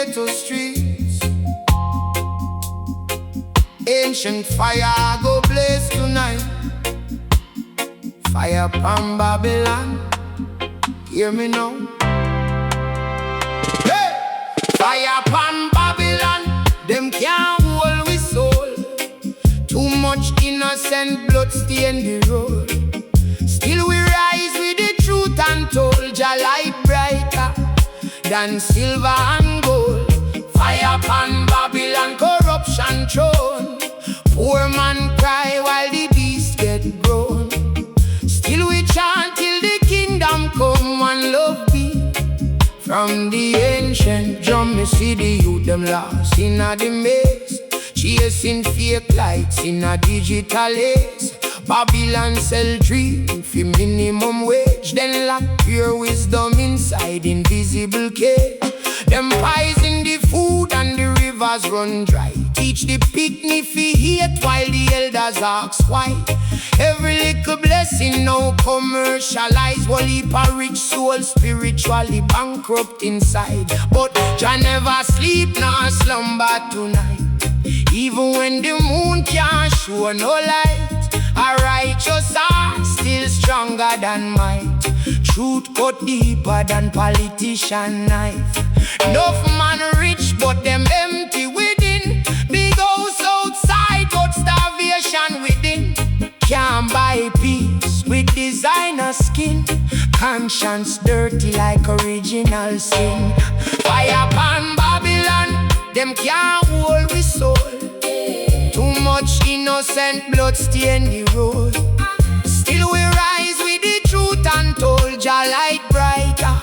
ghetto streets. Ancient fire go blaze tonight. Fire Pon Babylon, hear me now. Hey! Fire Pon Babylon, them can't hold we soul. Too much innocent blood stain the road. Still we rise with the truth and told. Jah light brighter than silver and gold. Fire Pon Babylon, corruption throne. Poor man cry while the beast get grown. Still we chant till the kingdom come and love be. From the ancient drum, me see the youth them lost in a the maze, chasing fake lights in a digital haze. Babylon sell dream for minimum wage, then lock pure wisdom inside invisible cage. Them pies in the food and the rivers run dry. Teach the picnic fi hate while the elders ask why. Every little blessing now commercialized. One heap of rich soul spiritually bankrupt inside. But Jah never sleep nor slumber tonight. Even when the moon can't show no light, a righteous heart still stronger than might. Truth cut deeper than politician knife. Enough man rich but them empty within. Big house outside but starvation within. Can't buy peace with designer skin. Conscience dirty like original sin. Fire Pon Babylon, them can't hold we soul. Too much innocent blood stain the road. Still we rise with the truth and told. Jah light brighter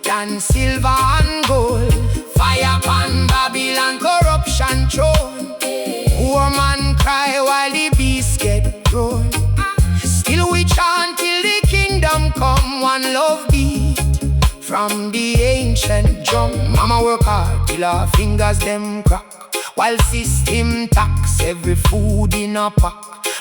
than silver and gold. Fire Pon Babylon, corruption throne. Poor man cry while the beasts get grown. Still we chant till the kingdom come. One love beat from the ancient drum. Mama work hard till her fingers them crack, while system tax every food in a pack.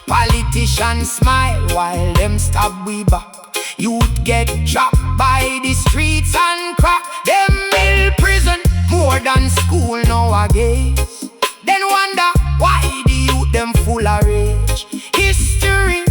Politicians smile while them stab we back. Youth get trapped by the streets and crack. Them mill prison more than school nowadays. Then wonder why the youth them full of rage. History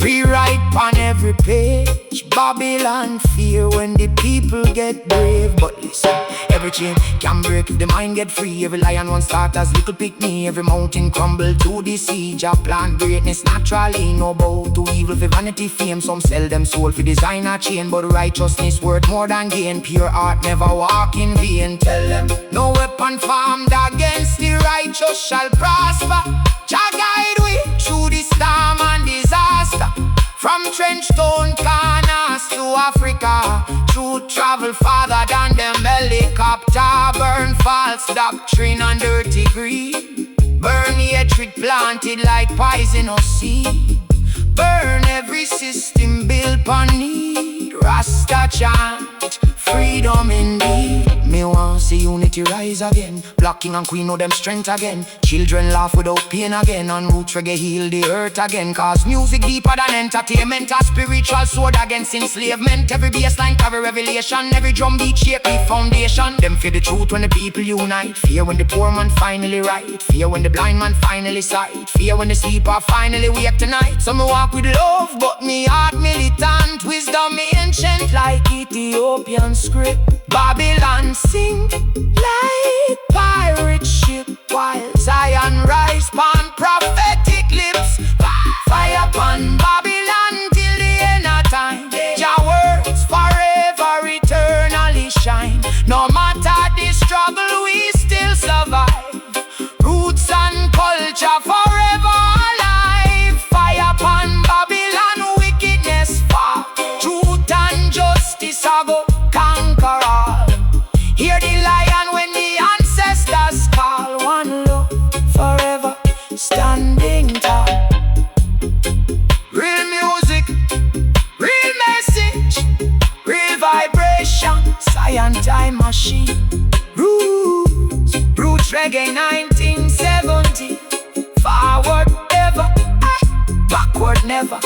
rewrite on every page. Babylon fear when the people get brave. But listen, every chain can break if the mind get free. Every lion won't start as little picnic. Every mountain crumble to the sea. Jah plant greatness naturally. No bow to evil for vanity fame. Some sell them soul for designer chain. But righteousness worth more than gain. Pure art never walk in vain. Tell them no weapon formed against the righteous shall prosper. Jah guide we through the storm and disaster. From trench town corners to Africa, truth travel farther than them helicopter. Burn false doctrine and dirty greed. Burn hatred planted like poisonous seed. Burn every system built on need. Rasta chant freedom indeed. Me want see unity rise again. Black king and queen know them strength again. Children laugh without pain again. And roots reggae heal the earth again. Cause music deeper than entertainment. A spiritual sword against enslavement. Every bassline carry revelation. Every drum beat shake the foundation. Them fear the truth when the people unite. Fear when the poor man finally right. Fear when the blind man finally sight. Fear when the sleeper finally wake tonight. So me walk with love but me heart militant. Wisdom ancient like Ethiopian script. Babylon sing like pirate ship, while Zion rise pon prophetic lips. Fire Pon Babylon till the end of time. Jah words forever eternally shine. No matter the struggle we still survive. Roots and culture forever alive. Fire Pon Babylon, wickedness far. Truth and justice are go conquer all. Hear the lion when the ancestors call. One love forever standing tall. Real music, real message, real vibration. Science time machine. Roots reggae 1970. Forward ever, backward never.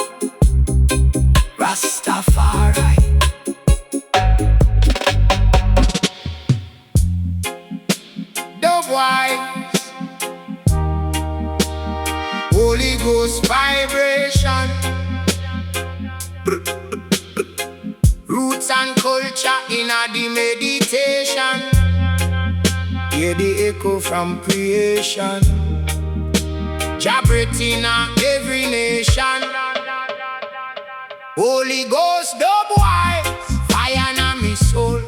Rastafari. Holy Ghost vibration. Roots and culture in the meditation. Hear the echo from creation. Jah breath in every nation. Holy Ghost Dubwise, fire in my soul.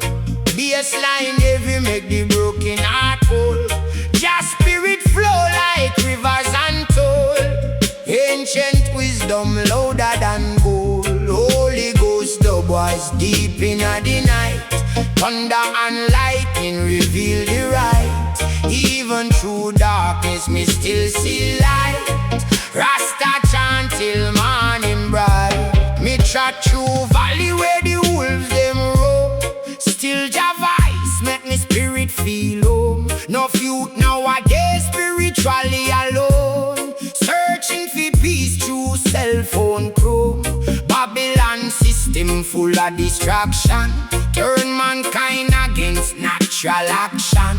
Bassline heavy make the broken heart whole. Jah spirit flow like rivers untold. Ancient wisdom louder than gold. Holy Ghost Dubwise deep in the night. Thunder and lightning reveal the right. Even through darkness me still see light. Rasta chant till morning bright. Me trot through valley where the wolves them roam. Still Jah voice make me spirit feel home. No youth nowadays spiritually alone. Searching for peace through cell phone chrome. Babylon system full of distraction. Turn mankind against natural action.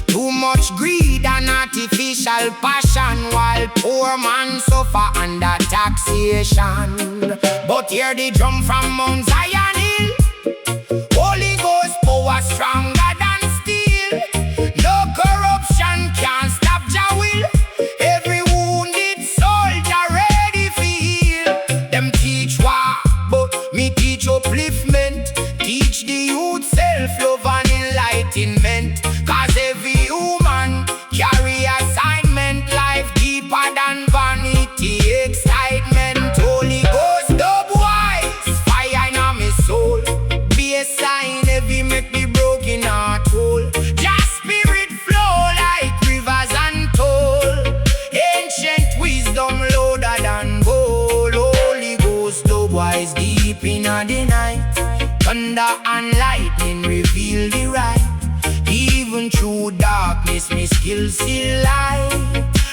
Too much greed and artificial passion, while poor man suffer under taxation. But hear the drum from Mount Zion Hill. Holy Ghost power stronger than steel. No corruption can stop Jah will. Every wounded soldier ready for heal. Them teach war, but me teach upliftment. Teach the youth self-love and enlightenment. Cause every human carry assignment. Life deeper than vanity, excitement. Holy Ghost Dubwise, fire in my soul. Bassline heavy make the broken heart whole. Jah spirit flow like rivers untold. Ancient wisdom louder than gold. Holy Ghost Dubwise deep in the night. Thunder and lightning reveal the right. Even through darkness me still see light.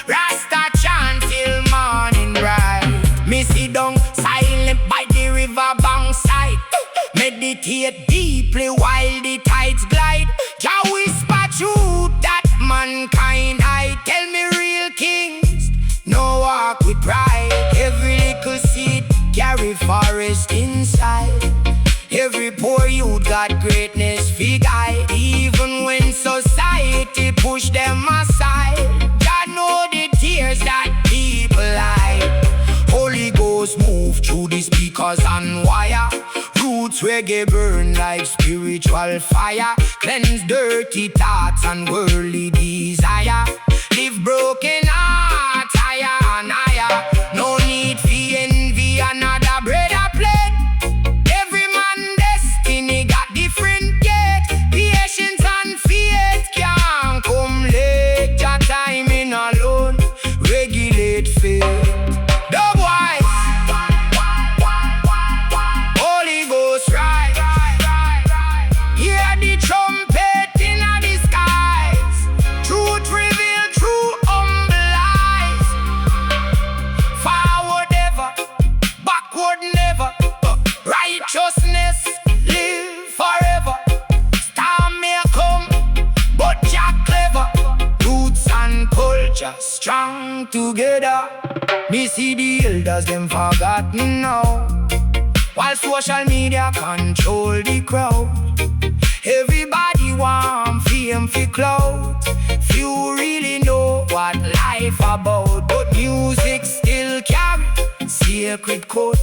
Rasta chant till morning bright. Me sit down silent by the river bank side. Meditate deeply while the tides glide. Jah whisper truth that mankind hide. Tell me real kings, no walk with pride. Every little seed carry forest inside. Every poor youth got greatness fi guide. Even when society push them aside, God know the tears that people hide. Holy Ghost move through the speakers and wire. Roots reggae burn like spiritual fire. Cleanse dirty thoughts and worldly desire. Live broken heart higher and higher. No need for envy another brother plate. Every man destiny got different gate. Patience and faith can't come late. Your timing alone regulate fate. Dubwise, Holy Ghost ride. Hear the trumpet in the skies. Truth reveal true humble eyes. Forward ever, backward never. Righteousness live forever. Storm may come, but Jah clever. Roots and culture strong together. Me see the elders them forgotten now, while social media control the crowd. Everybody want fame for clout. Few really know what life about, but music still carry sacred code.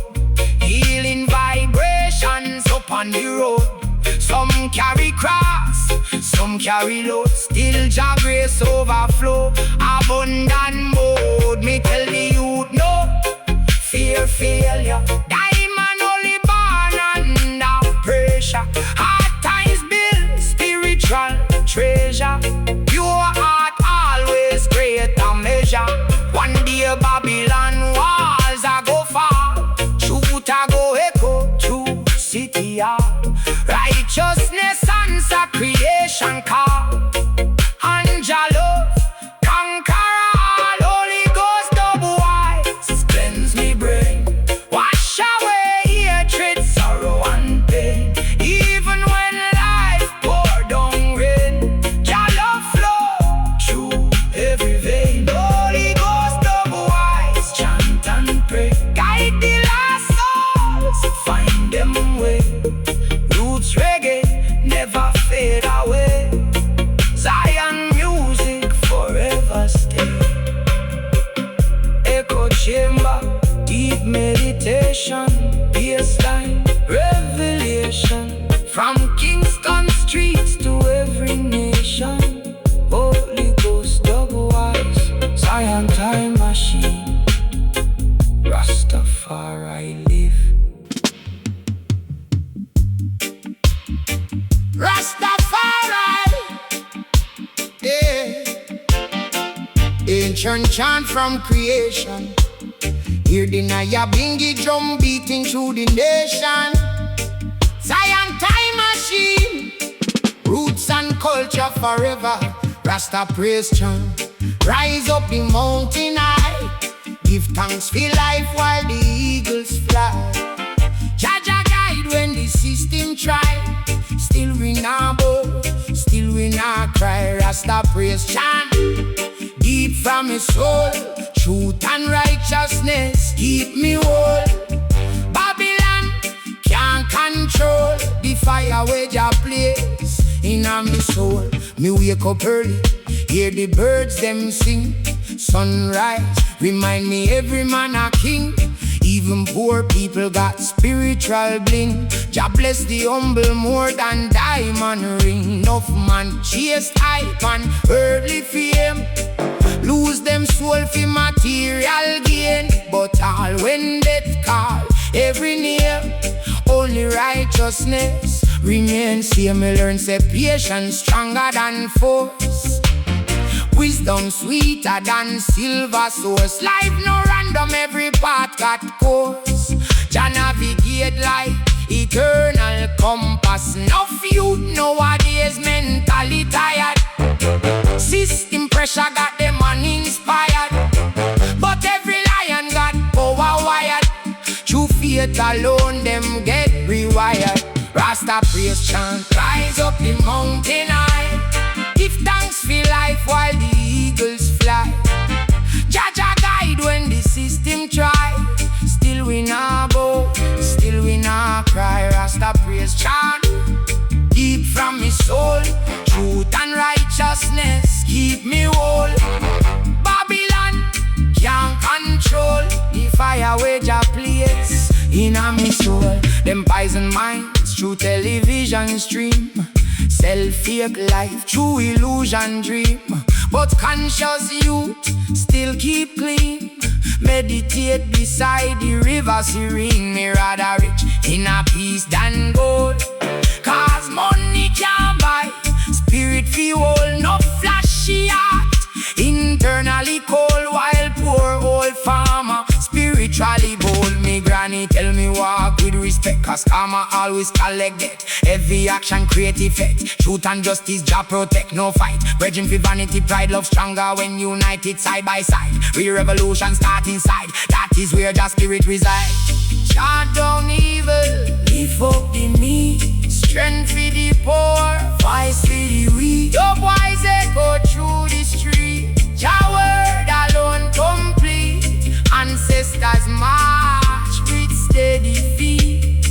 Healing vibrations up on the road. Some carry cross, some carry load. Still Jah grace overflow. Abundant mode. Me tell the youth no fear failure. Diamond only born under pressure. Hard times build spiritual treasure. Pure heart always greater measure. One day Babylon walls a go fall. Truth a go echo through city hall. Righteousness answer creation call. And Jah love conquer Babylon time machine. Rastafari live. Rastafari, yeah. Ancient chant from creation. Hear the Nyabinghi drum beating through the nation. Zion time machine. Roots and culture forever. Rasta Praise Chant. Rise up the mountain high. Give thanks for life while the eagles fly. Jah guide when the system try. Still we not bow, still we not cry. Rasta Praise Chant. Deep from his soul. Truth and righteousness keep me whole. Babylon can't control the fire where Jah place in my soul. Me wake up early, hear the birds them sing. Sunrise remind me every man a king. Even poor people got spiritual bling. Jah bless the humble more than diamond ring. Enough man chase hype and earthly fame. Lose them soul for material gain. But all when death call every name, only righteousness remains same. Me learn say patience stronger than force. Wisdom sweeter than silver source. Life no random, every path got course. Jah navigate like eternal compass. Enough youth nowadays mentally tired. System pressure got them uninspired. But every lion got power wired. True faith alone them get rewired. Rasta Praise Chant. Rise up the mountain high. Give thanks for life while the eagles fly. Jah guide when the system try. Still we not bow, still we not cry. Rasta Praise Chant. Deep from his soul. Truth and righteousness keep me whole. Babylon can't control the fire where Jah place in my soul. Them poison minds through television stream. Self-fake life through illusion dream. But conscious youth still keep clean. Meditate beside the river serene. Me rather rich in a peace than gold. Cause money can't buy spirit feel whole. No flashy heart, internally cold. While poor old farmer spiritually bold. Me granny tell me walk with respect. Cause karma always collect debt. Every action create effect. Truth and justice Jah protect, no fight. Bridging for vanity, pride, love stronger when united side by side. Re-revolution start inside. That is where Jah spirit reside. Chant down evil, lift up the meek. Strength for the poor, voice for the weak. Dubwise echo through the street. Jah word alone complete. Ancestors march with steady feet.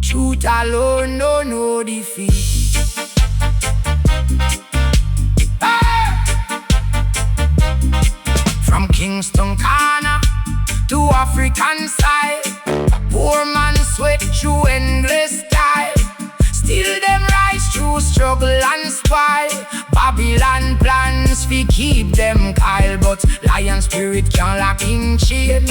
Truth alone no defeat. From Kingston Corner to African side, poor man sweat through endless time. Still them rise through struggle and spoil. Babylon plans fi keep them kyle, but lion spirit can't lock in chain.